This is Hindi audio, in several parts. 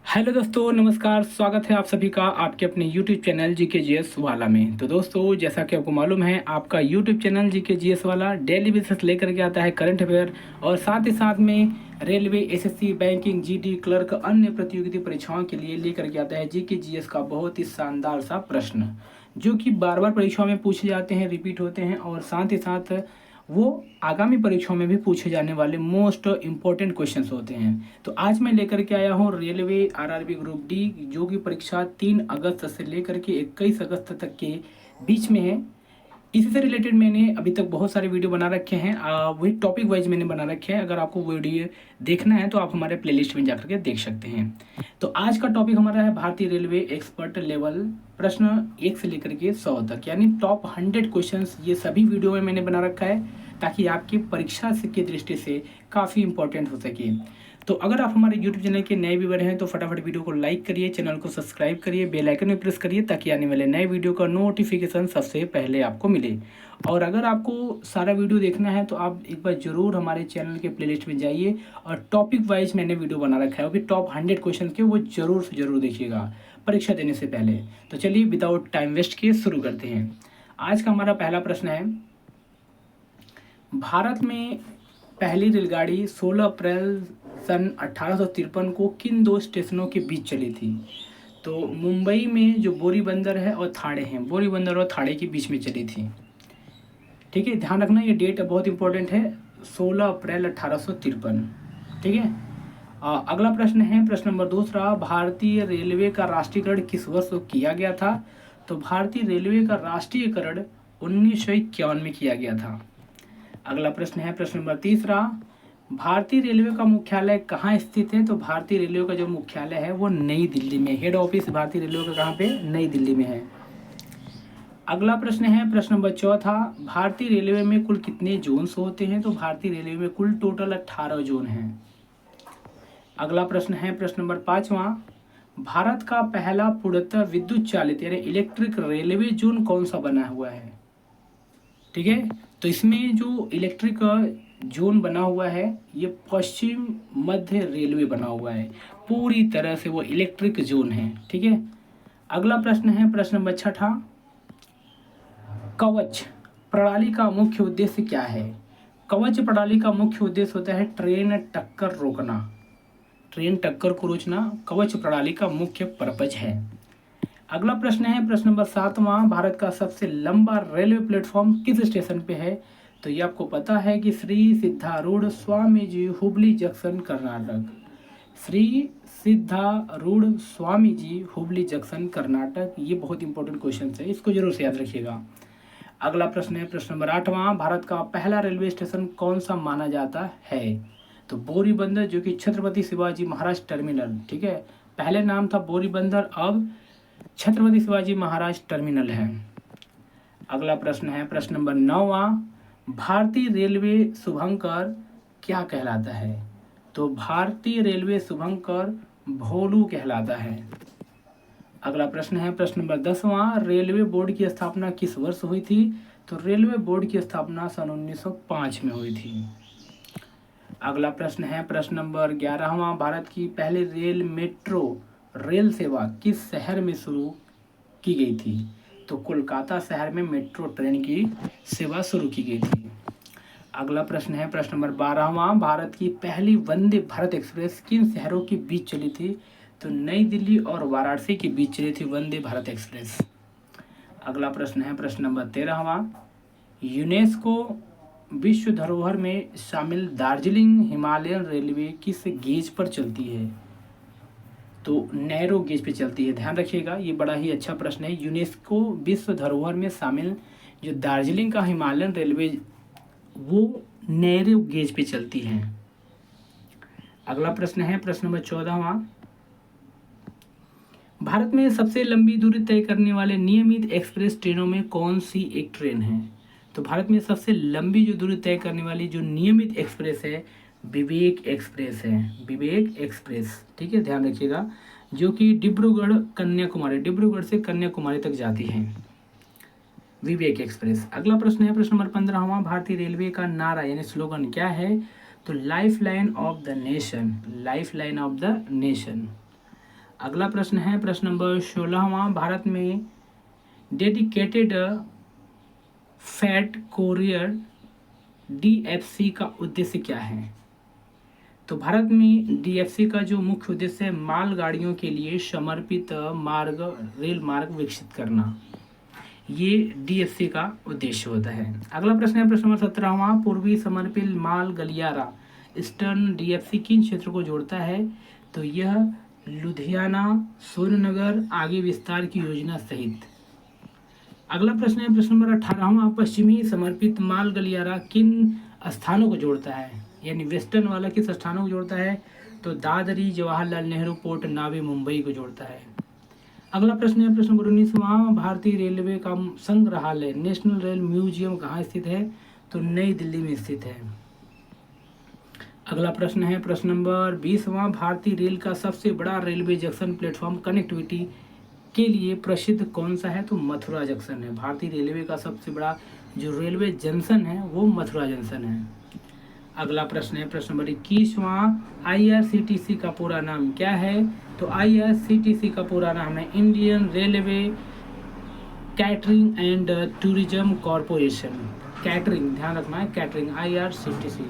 हेलो दोस्तों, नमस्कार। स्वागत है आप सभी का आपके अपने यूट्यूब चैनल जीके जीएस वाला में। तो दोस्तों, जैसा कि आपको मालूम है, आपका यूट्यूब चैनल जीके जीएस वाला डेली बेसिस लेकर के आता है करंट अफेयर और साथ ही साथ में railway, SSC, banking, GD, clerk, अन्य प्रतियोगिता परीक्षाओं के लिए लेकर के आता है जीके जीएस का बहुत ही शानदार सा प्रश्न, जो कि बार बार परीक्षाओं में पूछे जाते हैं, रिपीट होते हैं और साथ ही साथ वो आगामी परीक्षाओं में भी पूछे जाने वाले मोस्ट इम्पोर्टेंट क्वेश्चंस होते हैं। तो आज मैं लेकर के आया हूँ रेलवे आरआरबी ग्रुप डी, जो की परीक्षा 3 अगस्त से लेकर के 21 अगस्त तक के बीच में है। इसी से रिलेटेड मैंने अभी तक बहुत सारे वीडियो बना रखे हैं, वही टॉपिक वाइज मैंने बना रखे हैं। अगर आपको वीडियो देखना है तो आप हमारे प्लेलिस्ट में जाकर के देख सकते हैं। तो आज का टॉपिक हमारा है भारतीय रेलवे एक्सपर्ट लेवल, प्रश्न 1 से लेकर के 100 तक, यानी टॉप 100 क्वेश्चंस। ये सभी वीडियो में मैंने बना रखा है ताकि आपकी परीक्षा की दृष्टि से काफ़ी इंपॉर्टेंट हो सके। तो अगर आप हमारे यूट्यूब चैनल के नए व्यूअर हैं तो फटाफट वीडियो को लाइक करिए, चैनल को सब्सक्राइब करिए, बेल आइकन में प्रेस करिए ताकि आने वाले नए वीडियो का नोटिफिकेशन सबसे पहले आपको मिले। और अगर आपको सारा वीडियो देखना है तो आप एक बार जरूर हमारे चैनल के प्लेलिस्ट में जाइए और टॉपिक वाइज मैंने वीडियो बना रखा है, वो भी टॉप 100 क्वेश्चन के, वो जरूर से जरूर देखिएगा परीक्षा देने से पहले। तो चलिए विदाउट टाइम वेस्ट किए शुरू करते हैं। आज का हमारा पहला प्रश्न है, भारत में पहली रेलगाड़ी 16 अप्रैल सन 1853 को किन दो स्टेशनों के बीच चली थी? तो मुंबई में जो बोरीबंदर है और थाड़े हैं, बोरीबंदर और थाड़े के बीच में चली थी। ठीक है, ध्यान रखना ये डेट बहुत इंपॉर्टेंट है, 16 अप्रैल 1853। ठीक है। अगला प्रश्न है, प्रश्न नंबर दूसरा, भारतीय रेलवे का राष्ट्रीयकरण किस वर्ष किया गया था? तो भारतीय रेलवे का राष्ट्रीयकरण 1951 में किया गया था। अगला प्रश्न है, प्रश्न नंबर तीसरा, भारतीय रेलवे का मुख्यालय कहाँ स्थित है? तो भारतीय रेलवे का जो मुख्यालय है वो नई दिल्ली में, हेड ऑफिस भारतीय रेलवे का कहाँ पे? नई दिल्ली में है। अगला प्रश्न है, प्रश्न नंबर चौथा, भारतीय रेलवे में कुल कितने जोन्स होते हैं? तो भारतीय रेलवे में कुल टोटल 18 जोन हैं। अगला प्रश्न है, प्रश्न नंबर पांचवा, भारत का पहला पूर्णतः विद्युत चालित यानी इलेक्ट्रिक रेलवे जोन कौन सा बना हुआ है? ठीक है, तो इसमें जो इलेक्ट्रिक जोन बना हुआ है ये पश्चिम मध्य रेलवे बना हुआ है, पूरी तरह से वो इलेक्ट्रिक जोन है। ठीक है। अगला प्रश्न है, प्रश्न नंबर छठा, कवच प्रणाली का मुख्य उद्देश्य क्या है? कवच प्रणाली का मुख्य उद्देश्य होता है ट्रेन टक्कर रोकना, ट्रेन टक्कर को रोकना कवच प्रणाली का मुख्य पर्पज है। अगला प्रश्न है, प्रश्न नंबर सातवां, भारत का सबसे लंबा रेलवे प्लेटफॉर्म किस स्टेशन पे है? तो ये आपको पता है कि श्री सिद्धारूढ़ स्वामी जी, हुबली जंक्शन, कर्नाटक। श्री सिद्धारूढ़ स्वामी जी, हुबली जंक्शन, कर्नाटक। ये बहुत इंपॉर्टेंट क्वेश्चन है, इसको जरूर से याद रखिएगा। अगला प्रश्न है, प्रश्न नंबर आठवां, भारत का पहला रेलवे स्टेशन कौन सा माना जाता है? तो बोरीबंदर, जो कि छत्रपति शिवाजी महाराज टर्मिनल। ठीक है, पहले नाम था बोरीबंदर, अब छत्रपति शिवाजी महाराज टर्मिनल है। अगला प्रश्न है, प्रश्न नंबर 9वां, भारतीय रेलवे शुभंकर क्या कहलाता है? तो भारतीय रेलवे शुभंकर भोलू कहलाता है। अगला प्रश्न है, प्रश्न नंबर 10वां, रेलवे बोर्ड की स्थापना किस वर्ष हुई थी? तो रेलवे बोर्ड की स्थापना सन 1905 में हुई थी। अगला प्रश्न है, प्रश्न नंबर 11वां, भारत की पहली रेल मेट्रो रेल सेवा किस शहर में शुरू की गई थी? तो कोलकाता शहर में मेट्रो ट्रेन की सेवा शुरू की गई थी। अगला प्रश्न है, प्रश्न नंबर 12वां, भारत की पहली वंदे भारत एक्सप्रेस किन शहरों के बीच चली थी? तो नई दिल्ली और वाराणसी के बीच चली थी वंदे भारत एक्सप्रेस। अगला प्रश्न है, प्रश्न नंबर 13वां, यूनेस्को विश्व धरोहर में शामिल दार्जिलिंग हिमालयन रेलवे किस गेज पर चलती है? तो नैरो गेज पे चलती है। ध्यान रखिएगा, ये बड़ा ही अच्छा प्रश्न है। यूनेस्को विश्व धरोहर में शामिल जो दार्जिलिंग का हिमालयन रेलवे वो नैरो गेज पे चलती है। अगला प्रश्न है, प्रश्न नंबर 14वां, भारत में सबसे लंबी दूरी तय करने वाले नियमित एक्सप्रेस ट्रेनों में कौन सी एक ट्रेन है? तो भारत में सबसे लंबी जो दूरी तय करने वाली जो नियमित एक्सप्रेस है, विवेक एक्सप्रेस है, विवेक एक्सप्रेस। ठीक है, ध्यान रखिएगा, जो कि डिब्रूगढ़ कन्याकुमारी, डिब्रूगढ़ से कन्याकुमारी तक जाती है, विवेक एक्सप्रेस। अगला प्रश्न है, प्रश्न नंबर 15वां, भारतीय रेलवे का नारा यानी स्लोगन क्या है? तो life line of the nation, life line of the nation. अगला प्रश्न है प्रश्न नंबर 16वां, भारत में डेडिकेटेड फैट कोरियर डीएफसी का उद्देश्य क्या है? तो भारत में डीएफसी का जो मुख्य उद्देश्य है मालगाड़ियों के लिए समर्पित मार्ग, रेल मार्ग विकसित करना, ये डीएफसी का उद्देश्य होता है। अगला प्रश्न है प्रश्न नंबर 17वां, पूर्वी समर्पित माल गलियारा ईस्टर्न डीएफसी किन क्षेत्रों को जोड़ता है? तो यह लुधियाना, सूर्यनगर आगे विस्तार की योजना सहित। अगला प्रश्न है प्रश्न नंबर 18वां, पश्चिमी समर्पित माल गलियारा किन स्थानों को जोड़ता है? यानी वेस्टर्न वाला किस स्थानों को जोड़ता है? तो दादरी, जवाहरलाल नेहरू पोर्ट, नावी मुंबई को जोड़ता है। अगला प्रश्न है प्रश्न नंबर 19वां, भारतीय रेलवे का संग्रहालय नेशनल रेल म्यूजियम कहाँ स्थित है? तो नई दिल्ली में स्थित है। अगला प्रश्न है प्रश्न नंबर 20वां, भारतीय रेल का सबसे बड़ा रेलवे जंक्शन प्लेटफॉर्म कनेक्टिविटी के लिए प्रसिद्ध कौन सा है? तो मथुरा जंक्शन है। भारतीय रेलवे का सबसे बड़ा जो रेलवे जंक्शन है वो मथुरा जंक्शन है। अगला प्रश्न है प्रश्न नंबर 21वां, आईआरसीटीसी का पूरा नाम क्या है? तो आईआरसीटीसी का पूरा नाम है Indian railway catering and tourism corporation. Catering, ध्यान रखना है, कैटरिंग, आईआरसीटीसी।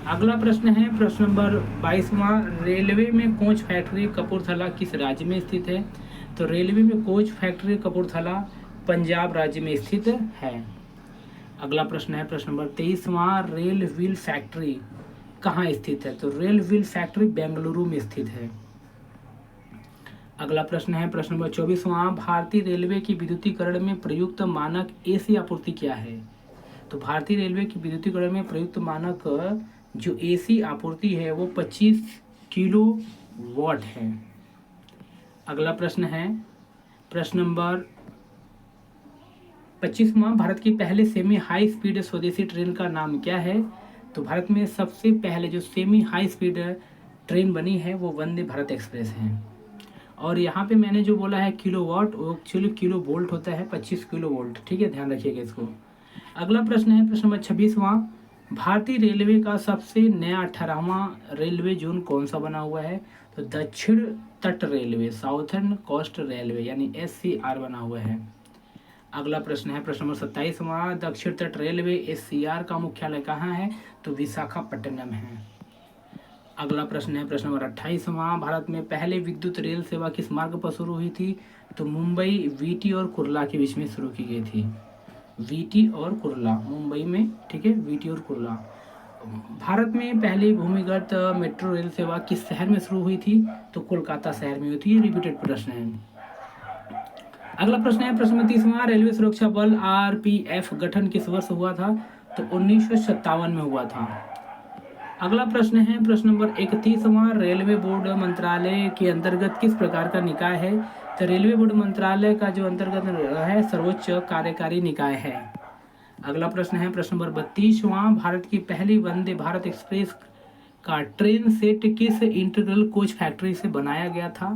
अगला प्रश्न है प्रश्न नंबर 22वां, रेलवे में कोच फैक्ट्री कपूरथला किस राज्य में स्थित है? तो रेलवे में कोच फैक्ट्री कपूरथला पंजाब राज्य में स्थित है। अगला प्रश्न है प्रश्न नंबर 23वां, रेल व्हील फैक्ट्री कहाँ स्थित है? तो रेल व्हील फैक्ट्री बेंगलुरु में स्थित है। अगला प्रश्न है प्रश्न नंबर 24वां, भारतीय रेलवे की विद्युतीकरण में प्रयुक्त मानक एसी आपूर्ति क्या है? तो भारतीय रेलवे की विद्युतीकरण में प्रयुक्त मानक जो एसी आपूर्ति है वो 25 किलो वाट है। अगला प्रश्न है प्रश्न नंबर 25वां, भारत की पहले सेमी हाई स्पीड स्वदेशी ट्रेन का नाम क्या है? तो भारत में सबसे पहले जो सेमी हाई स्पीड ट्रेन बनी है वो वंदे भारत एक्सप्रेस है। और यहाँ पे मैंने जो बोला है किलो वाट, वो एक्चुअली किलो वोल्ट होता है, 25 किलो वोल्ट। ठीक है, ध्यान रखिएगा इसको। अगला प्रश्न है प्रश्न नंबर 26वां, भारतीय रेलवे का सबसे नया 18वां रेलवे जोन कौन सा बना हुआ है? तो दक्षिण तट रेलवे, साउथर्न कोस्ट रेलवे यानी SCR बना हुआ है। अगला प्रश्न है प्रश्न नंबर 27वां, दक्षिण तट रेलवे SCR का मुख्यालय कहाँ है? तो विशाखापट्टनम है। अगला प्रश्न है प्रश्न नंबर 28वां, भारत में पहले विद्युत रेल सेवा किस मार्ग पर शुरू हुई थी? तो मुंबई वीटी और कुर्ला के बीच में शुरू की गई थी। वीटी और कुर्ला, मुंबई में, ठीक है, वीटी और कुर्ला। भारत में पहली भूमिगत मेट्रो रेल सेवा किस शहर में शुरू हुई थी? तो कोलकाता शहर में हुई थी। ये रिपीटेड प्रश्न है। अगला प्रश्न है प्रश्न नंबर 30वां, रेलवे सुरक्षा बल RPF गठन किस वर्ष हुआ था? तो 1957 में हुआ था। अगला प्रश्न है प्रश्न नंबर 31वां, रेलवे बोर्ड मंत्रालय के अंतर्गत किस प्रकार का निकाय है? तो रेलवे बोर्ड मंत्रालय का जो अंतर्गत है सर्वोच्च कार्यकारी निकाय है। अगला प्रश्न है प्रश्न नंबर 32वां, भारत की पहली वंदे भारत एक्सप्रेस का ट्रेन सेट किस इंटीग्रल कोच फैक्ट्री से बनाया गया था?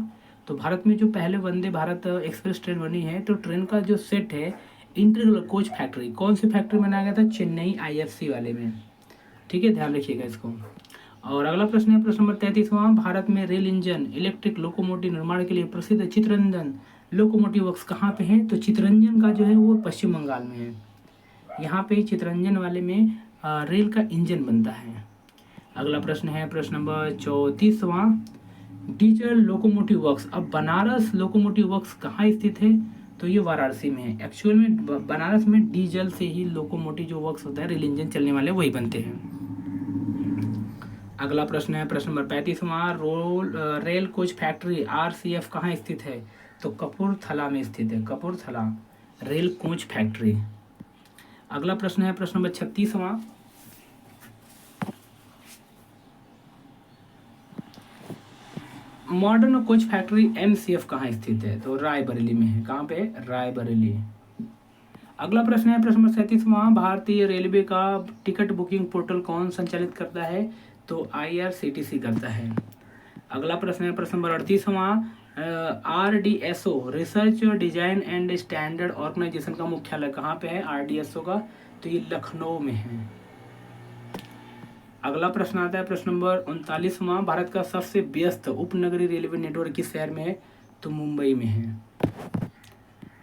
तो भारत में जो पहले वंदे भारत एक्सप्रेस ट्रेन बनी है तो ट्रेन का जो सेट है इंटीग्रल कोच फैक्ट्री, कौन सी फैक्ट्री में बनाया गया था? चेन्नई IFC वाले में। ठीक है, ध्यान रखिएगा इसको। और अगला प्रश्न है प्रश्न नंबर 33वां, भारत में रेल इंजन इलेक्ट्रिक लोकोमोटिव निर्माण के लिए प्रसिद्ध चितरंजन लोकोमोटिव वर्क्स कहाँ पे है? तो चितरंजन का जो है वो पश्चिम बंगाल में है। यहाँ पे चितरंजन वाले में रेल का इंजन बनता है। अगला प्रश्न है प्रश्न नंबर 34वां, डीजल लोकोमोटिव वर्क्स, अब बनारस लोकोमोटिव वर्क्स कहाँ स्थित है? तो ये वाराणसी में है। एक्चुअल में बनारस में डीजल से ही लोकोमोटिव जो वर्क्स होता है, रेल इंजन चलने वाले, वही बनते हैं। अगला प्रश्न है प्रश्न नंबर 35वां, रेल कोच फैक्ट्री RCF कहाँ स्थित है? तो कपूरथला में स्थित है। Kapurthala rail coach factory. अगला प्रश्न है प्रश्न नंबर 36वां, मॉडर्न कोच फैक्ट्री MCF कहाँ स्थित है? तो रायबरेली में है। कहाँ पे? रायबरेली। अगला प्रश्न है प्रश्न नंबर 37वां, भारतीय रेलवे का टिकट बुकिंग पोर्टल कौन संचालित करता है? तो IRCTC करता है। अगला प्रश्न है प्रश्न नंबर 38वां, RDSO research design and standard organisation का मुख्यालय कहाँ पे है? RDSO का, तो ये लखनऊ में है। अगला प्रश्न आता है प्रश्न नंबर 39वां, भारत का सबसे व्यस्त उपनगरीय रेलवे नेटवर्क किस शहर में है? तो मुंबई में है।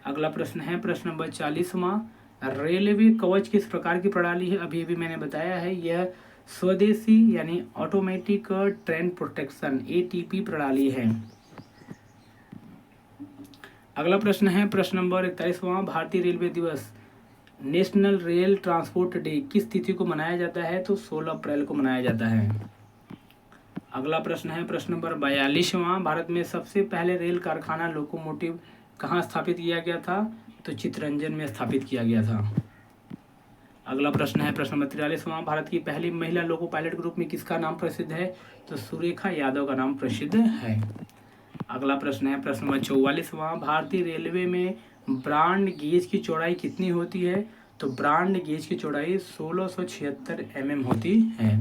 अगला प्रश्न है प्रश्न नंबर 40वां, रेलवे कवच किस प्रकार की प्रणाली है? अभी अभी मैंने बताया है, यह स्वदेशी यानी ऑटोमेटिक ट्रेन प्रोटेक्शन ATP प्रणाली है। अगला प्रश्न है प्रश्न नंबर 41वां, भारतीय रेलवे दिवस नेशनल रेल ट्रांसपोर्ट डे किस तिथि को मनाया जाता है? तो 16 अप्रैल को मनाया जाता है। अगला प्रश्न है प्रश्न नंबर 42वां, भारत में सबसे पहले रेल कारखाना लोकोमोटिव कहाँ स्थापित किया गया था? तो चित्तरंजन में स्थापित किया गया था। अगला प्रश्न है प्रश्न नंबर 43वां, भारत की पहली महिला लोको पायलट ग्रुप में किसका नाम प्रसिद्ध है? तो सुरेखा यादव का नाम प्रसिद्ध है। अगला प्रश्न है प्रश्न नंबर 44वां, भारतीय रेलवे में ब्रॉड गेज की चौड़ाई कितनी होती है? तो ब्रॉड गेज की चौड़ाई 1676 mm होती है।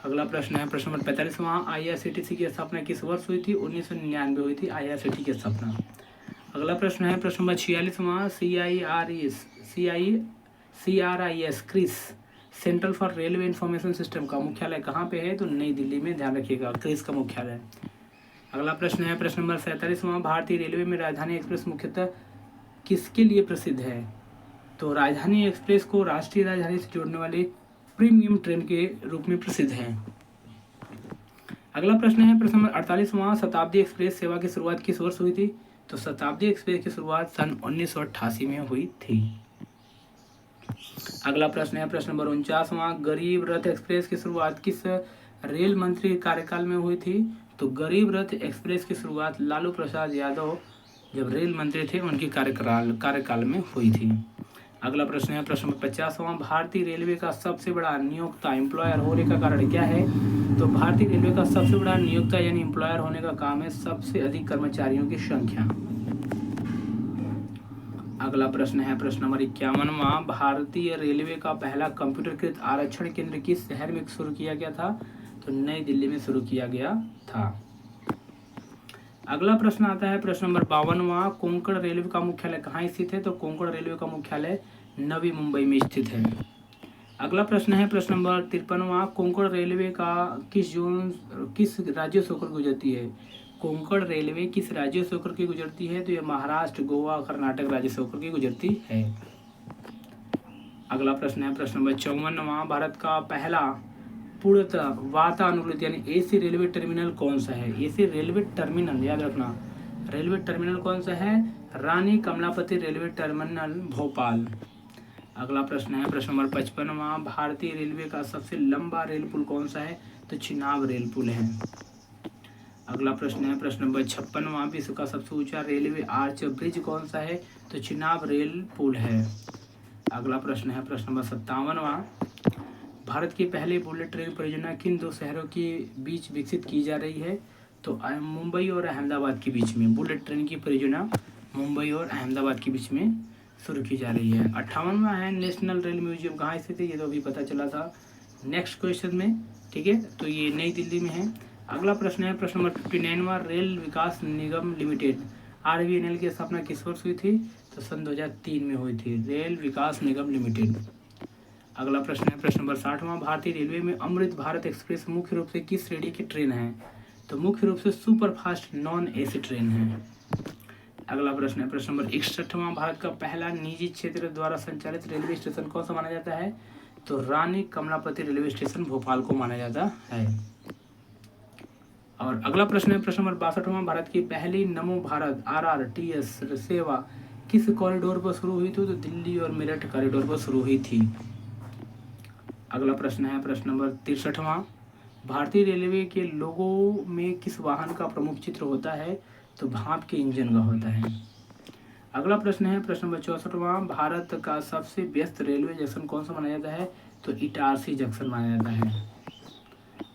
अगला प्रश्न है प्रश्न नंबर 45वां, IRCTC की स्थापना किस वर्ष हुई थी? 1999 हुई थी IRCTC की स्थापना। अगला प्रश्न है प्रश्न नंबर 46वां, CRIS CRIS central for railway information system का मुख्यालय कहाँ पे है? तो नई दिल्ली में, ध्यान रखिएगा, क्रिस का मुख्यालय। अगला प्रश्न है प्रश्न नंबर 47वां, भारतीय रेलवे में राजधानी एक्सप्रेस मुख्यतः किसके लिए प्रसिद्ध है? तो राजधानी एक्सप्रेस को राष्ट्रीय राजधानी से जोड़ने वाले प्रीमियम ट्रेन के रूप में प्रसिद्ध है। अगला प्रश्न है प्रश्न नंबर 48वां, शताब्दी एक्सप्रेस सेवा की शुरुआत किस वर्ष हुई थी? तो शताब्दी एक्सप्रेस की शुरुआत सन 1988 में हुई थी। अगला प्रश्न है प्रश्न नंबर 49वां, गरीब रथ एक्सप्रेस की शुरुआत किस रेल मंत्री के कार्यकाल में हुई थी? तो गरीब रथ एक्सप्रेस की शुरुआत लालू प्रसाद यादव जब रेल मंत्री थे उनके कार्यकाल में हुई थी। अगला प्रश्न है प्रश्न नंबर 50वां, भारतीय रेलवे का सबसे बड़ा नियोक्ता एम्प्लॉयर होने का कारण क्या है? तो भारतीय रेलवे का सबसे बड़ा नियोक्ता यानी एम्प्लॉयर होने का काम है सबसे अधिक कर्मचारियों की संख्या। अगला प्रश्न है प्रश्न नंबर 51वां, भारतीय रेलवे का पहला कंप्यूटरकृत आरक्षण केंद्र किस शहर में शुरू किया गया था? तो नई दिल्ली में शुरू किया गया था। अगला प्रश्न आता है प्रश्न नंबर 52वां, कोंकण रेलवे का मुख्यालय कहाँ स्थित है? तो कोंकण रेलवे का मुख्यालय नवी मुंबई में स्थित है। अगला प्रश्न है प्रश्न नंबर 53वां, कोंकण रेलवे का किस राज्य से होकर गुजरती है? कोंकण रेलवे किस राज्य से होकर के गुजरती है? तो यह महाराष्ट्र, गोवा, कर्नाटक राज्य से होकर के गुजरती है। अगला प्रश्न है प्रश्न नंबर 54वां, भारत का पहला पूर्णतः वातानुकूलित यानी AC रेलवे टर्मिनल कौन सा है? AC रेलवे टर्मिनल, याद रखना, रेलवे टर्मिनल कौन सा है? रानी कमलापति रेलवे टर्मिनल, भोपाल। अगला प्रश्न है प्रश्न नंबर 55वां, भारतीय रेलवे का सबसे लंबा रेल पुल कौन सा है? तो चिनाब रेल पुल है। अगला प्रश्न है प्रश्न नंबर 56वां, विश्व का सबसे ऊंचा रेलवे आर्च ब्रिज कौन सा है? तो चिनाब रेल पुल है। अगला प्रश्न है प्रश्न नंबर 57वां, भारत की पहली बुलेट ट्रेन परियोजना किन दो शहरों के बीच विकसित की जा रही है? तो मुंबई और अहमदाबाद के बीच में बुलेट ट्रेन की परियोजना मुंबई और अहमदाबाद के बीच में शुरू की जा रही है। 58वां है, नेशनल रेल म्यूजियम कहाँ स्थित है? ये तो अभी पता चला था नेक्स्ट क्वेश्चन में, ठीक है, तो ये नई दिल्ली में है। अगला प्रश्न है प्रश्न नंबर 59वां, रेल विकास निगम लिमिटेड RVNL की स्थापना किस वर्ष हुई थी? तो सन 2003 में हुई थी, रेल विकास निगम लिमिटेड। अगला प्रश्न है प्रश्न नंबर 60वां, भारतीय रेलवे में अमृत भारत एक्सप्रेस मुख्य रूप से किस श्रेणी की ट्रेन है? तो मुख्य रूप से super fast non AC train है। अगला प्रश्न है प्रश्न नंबर 61वां, भारत का पहला निजी क्षेत्र द्वारा संचालित रेलवे स्टेशन कौन सा माना जाता है? तो रानी कमलापति रेलवे स्टेशन, भोपाल को माना जाता है। और अगला प्रश्न है प्रश्न नंबर 62वां, भारत की पहली नमो भारत RRTS सेवा किस कॉरिडोर पर शुरू हुई थी? तो दिल्ली और मेरठ कॉरिडोर पर शुरू हुई थी। अगला प्रश्न है प्रश्न नंबर 63वां, भारतीय रेलवे के लोगो में किस वाहन का प्रमुख चित्र होता है? तो भाप के इंजन का होता है। अगला प्रश्न है प्रश्न नंबर 64वां, भारत का सबसे व्यस्त रेलवे जंक्शन कौन सा माना जाता है? तो इटारसी जंक्शन माना जाता है।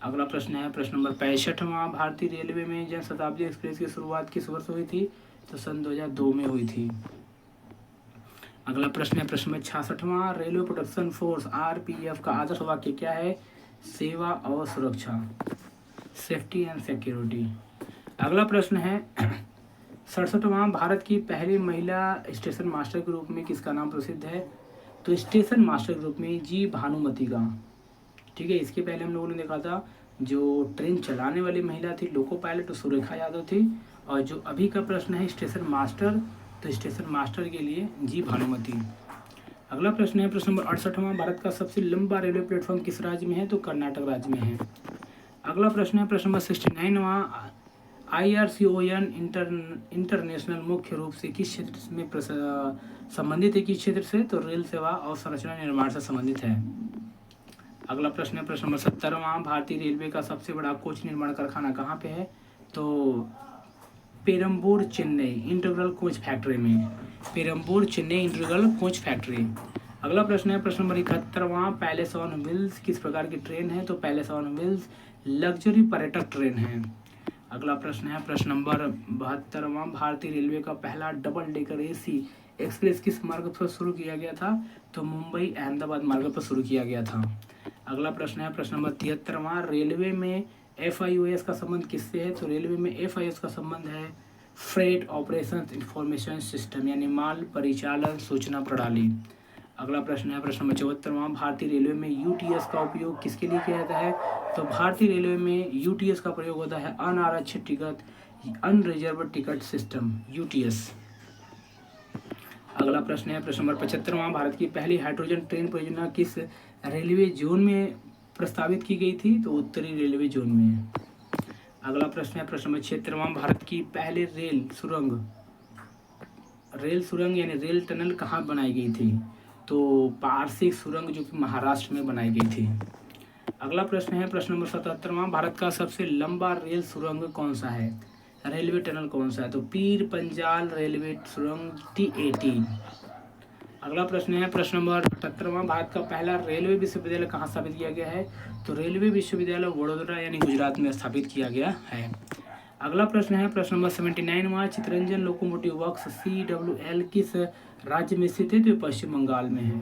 अगला प्रश्न है प्रश्न नंबर 65वां, भारतीय रेलवे में जन शताब्दी एक्सप्रेस की शुरुआत किस वर्ष हुई थी? तो सन 2002 में हुई थी। अगला प्रश्न है प्रश्न नंबर 66वां, रेलवे प्रोटेक्शन फोर्स RPF का आदर्श वाक्य क्या है? सेवा और सुरक्षा, सेफ्टी एंड सिक्योरिटी। अगला प्रश्न है 67वां, भारत की पहली महिला स्टेशन मास्टर के रूप में किसका नाम प्रसिद्ध है? तो स्टेशन मास्टर के रूप में G भानुमति का, ठीक है। इसके पहले हम लोगों ने देखा था जो ट्रेन चलाने वाली महिला थी लोको पायलट, तो सुरेखा यादव थी। और जो अभी का प्रश्न है स्टेशन मास्टर, तो स्टेशन मास्टर के लिए जी भानुमति। अगला प्रश्न है प्रश्न नंबर 68वां, भारत का सबसे लंबा रेलवे प्लेटफॉर्म किस राज्य में है? तो कर्नाटक राज्य में है। अगला प्रश्न है प्रश्न नंबर 69वां, IRCON इंटरनेशनल मुख्य रूप से किस क्षेत्र में संबंधित है? किस क्षेत्र से? तो रेल सेवा और संरचना निर्माण से संबंधित है। अगला प्रश्न है प्रश्न नंबर 70वां, भारतीय रेलवे का सबसे बड़ा कोच निर्माण कारखाना कहाँ पे है? तो Perambur Chennai integral coach factory में, Perambur Chennai integral coach factory. अगला प्रश्न है प्रश्न नंबर 71वां, पैलेस ऑन व्हील्स किस प्रकार की ट्रेन है? तो पैलेस ऑन व्हील्स लग्जरी पर्यटक ट्रेन है। अगला प्रश्न है प्रश्न नंबर 72वां, भारतीय रेलवे का पहला डबल डेकर AC एक्सप्रेस किस मार्ग पर शुरू किया गया था? तो मुंबई अहमदाबाद मार्ग पर शुरू किया गया था। अगला प्रश्न है प्रश्न नंबर 73वां, रेलवे में FIOS का संबंध किससे है? तो रेलवे में FIOS का संबंध है फ्रेट ऑपरेशन इंफॉर्मेशन सिस्टम, यानी माल परिचालन सूचना प्रणाली। अगला प्रश्न है प्रश्न नंबर 74वां, भारतीय रेलवे में UTS का उपयोग किसके लिए किया जाता है? तो भारतीय रेलवे में UTS का प्रयोग होता है अनारक्षित ticket, unreserve ticket system, UTS। अगला प्रश्न है प्रश्न नंबर 75वां, भारत की पहली हाइड्रोजन ट्रेन परियोजना किस रेलवे जोन में प्रस्तावित की गई थी? तो उत्तरी रेलवे जोन में। अगला प्रश्न है प्रश्न नंबर 76वां, भारत की पहली रेल सुरंग यानी रेल टनल कहाँ बनाई गई थी? तो पारसिक सुरंग जो कि महाराष्ट्र में बनाई गई थी। अगला प्रश्न है प्रश्न नंबर 77वां, भारत का सबसे लंबा रेल सुरंग कौन सा है? रेलवे टनल कौन सा है? तो पीर पंजाल रेलवे सुरंग T18। अगला प्रश्न है प्रश्न नंबर 78वां, भारत का पहला रेलवे विश्वविद्यालय कहाँ स्थापित किया गया है? तो रेलवे विश्वविद्यालय वडोदरा यानी गुजरात में स्थापित किया गया है। अगला प्रश्न है प्रश्न नंबर 79वां, चितरंजन लोकोमोटिव वर्क्स CWL किस राज्य में स्थित है? तो पश्चिम बंगाल में है।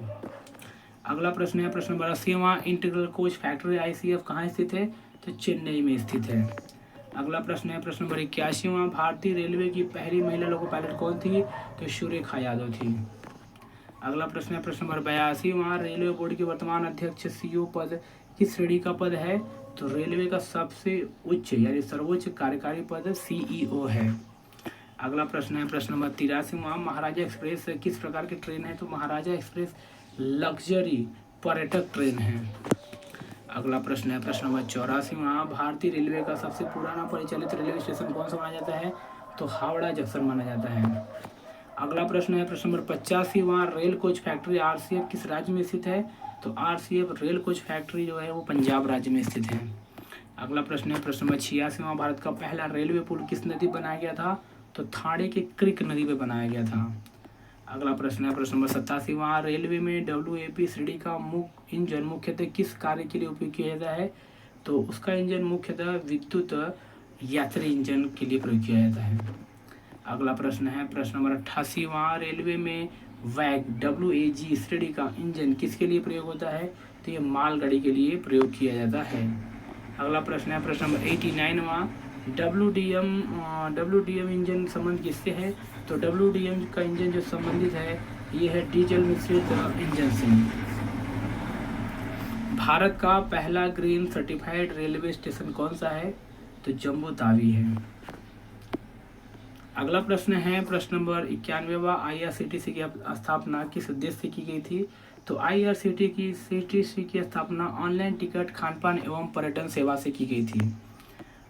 अगला प्रश्न है प्रश्न नंबर 80वां, इंटीग्रल कोच फैक्ट्री ICF कहाँ स्थित है? तो चेन्नई में स्थित है। अगला प्रश्न है प्रश्न नंबर 81वां, भारतीय रेलवे की पहली महिला लोको पायलट कौन थी? तो सुरेखा यादव थी। अगला प्रश्न है प्रश्न नंबर 82वां, रेलवे बोर्ड के वर्तमान अध्यक्ष CEO पद किस श्रेणी का पद है? तो रेलवे का सबसे उच्च यानी सर्वोच्च कार्यकारी पद CEO है। अगला प्रश्न है प्रश्न नंबर 83वां, महाराजा एक्सप्रेस किस प्रकार की ट्रेन है? तो महाराजा एक्सप्रेस लग्जरी पर्यटक ट्रेन है। अगला प्रश्न है प्रश्न नंबर 84वां, भारतीय रेलवे का सबसे पुराना परिचालित रेलवे स्टेशन कौन सा माना जाता है? तो हावड़ा जंक्शन माना जाता है। अगला प्रश्न है प्रश्न नंबर 85वां, रेल कोच फैक्ट्री RCF किस राज्य में स्थित है? तो RCF रेल कोच फैक्ट्री जो है वो पंजाब राज्य में स्थित है। अगला प्रश्न है प्रश्न नंबर 86वां, भारत का पहला रेलवे पुल किस नदी पर बनाया गया था? तो थाने के क्रिक नदी पर बनाया गया था। अगला प्रश्न है प्रश्न नंबर 87वां, रेलवे में WAP श्रेणी का इंजन मुख्यतः किस कार्य के लिए उपयोग किया जाता है? तो उसका इंजन मुख्यतः विद्युत यात्री इंजन के लिए प्रयोग किया जाता है। अगला प्रश्न है प्रश्न नंबर 88वां, रेलवे में WAG श्रेणी का इंजन किसके लिए प्रयोग होता है? तो ये मालगाड़ी के लिए प्रयोग किया जाता है। अगला प्रश्न है प्रश्न नंबर 89वां, WDM इंजन संबंध किससे है? तो WDM का इंजन जो संबंधित है ये है डीजल मिश्रित इंजन से। भारत का पहला ग्रीन सर्टिफाइड रेलवे स्टेशन कौन सा है? तो जम्मू तावी है। अगला प्रश्न है प्रश्न नंबर 91वां, IRCTC की स्थापना किस उद्देश्य से की गई थी? तो IRCTC की स्थापना ऑनलाइन टिकट, खानपान एवं पर्यटन सेवा से की गई थी।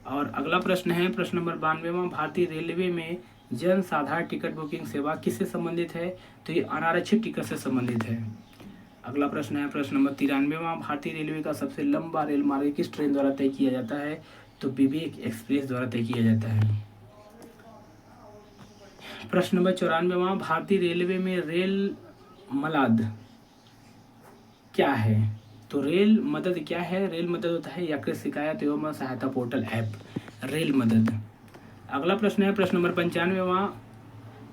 और अगला प्रश्न है प्रश्न नंबर 92वां, भारतीय रेलवे में जन साधारण टिकट बुकिंग सेवा किससे संबंधित है? तो ये अनारक्षित टिकट से संबंधित है। अगला प्रश्न है प्रश्न नंबर 93वां, भारतीय रेलवे का सबसे लंबा रेल मार्ग किस ट्रेन द्वारा तय किया जाता है? तो विवेक एक्सप्रेस द्वारा तय किया जाता है। प्रश्न नंबर 94वां, भारतीय रेलवे में रेल मलाद क्या है? तो रेल मदद क्या है? रेल मदद होता है यात्री शिकायत एवं सहायता पोर्टल ऐप, रेल मदद। अगला प्रश्न है प्रश्न नंबर 95वां,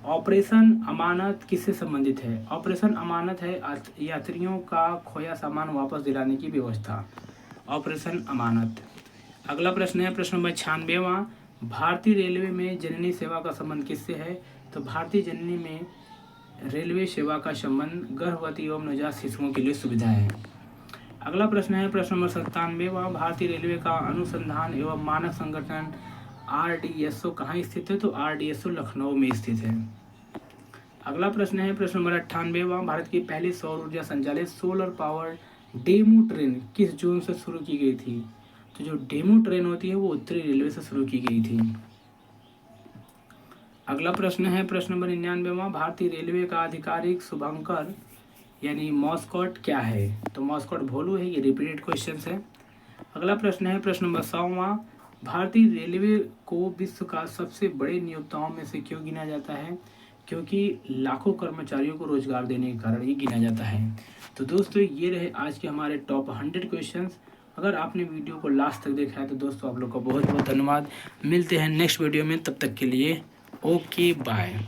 ऑपरेशन अमानत किससे संबंधित है? ऑपरेशन अमानत है यात्रियों का खोया सामान वापस दिलाने की व्यवस्था, ऑपरेशन अमानत। अगला प्रश्न है प्रश्न नंबर 96वां, भारतीय रेलवे में जननी सेवा का संबंध किससे है? तो भारतीय जननी में रेलवे सेवा का संबंध गर्भवती एवं नवजात शिशुओं के लिए सुविधा है। अगला प्रश्न है प्रश्न नंबर 97वां, भारतीय रेलवे का अनुसंधान एवं मानक संगठन RDSO कहाँ स्थित है? तो RDSO लखनऊ में स्थित है। अगला प्रश्न है प्रश्न नंबर 98वां, भारत की पहली सौर ऊर्जा संचालित सोलर पावर डेमू ट्रेन किस जोन से शुरू की गई थी? तो जो डेमू ट्रेन होती है वो उत्तरी रेलवे से शुरू की गई थी। अगला प्रश्न है प्रश्न नंबर 99वां, भारतीय रेलवे का आधिकारिक शुभंकर यानी मॉस्कॉट क्या है? तो मॉस्कॉट भोलू है। ये रिपीटेड क्वेश्चन है। अगला प्रश्न है प्रश्न नंबर 100वां, भारतीय रेलवे को विश्व का सबसे बड़े नियोक्ताओं में से क्यों गिना जाता है? क्योंकि लाखों कर्मचारियों को रोजगार देने के कारण ये गिना जाता है। तो दोस्तों ये रहे आज के हमारे टॉप 100 क्वेश्चंस। अगर आपने वीडियो को लास्ट तक देखा है तो दोस्तों आप लोग का बहुत बहुत धन्यवाद। मिलते हैं नेक्स्ट वीडियो में, तब तक के लिए ओके बाय।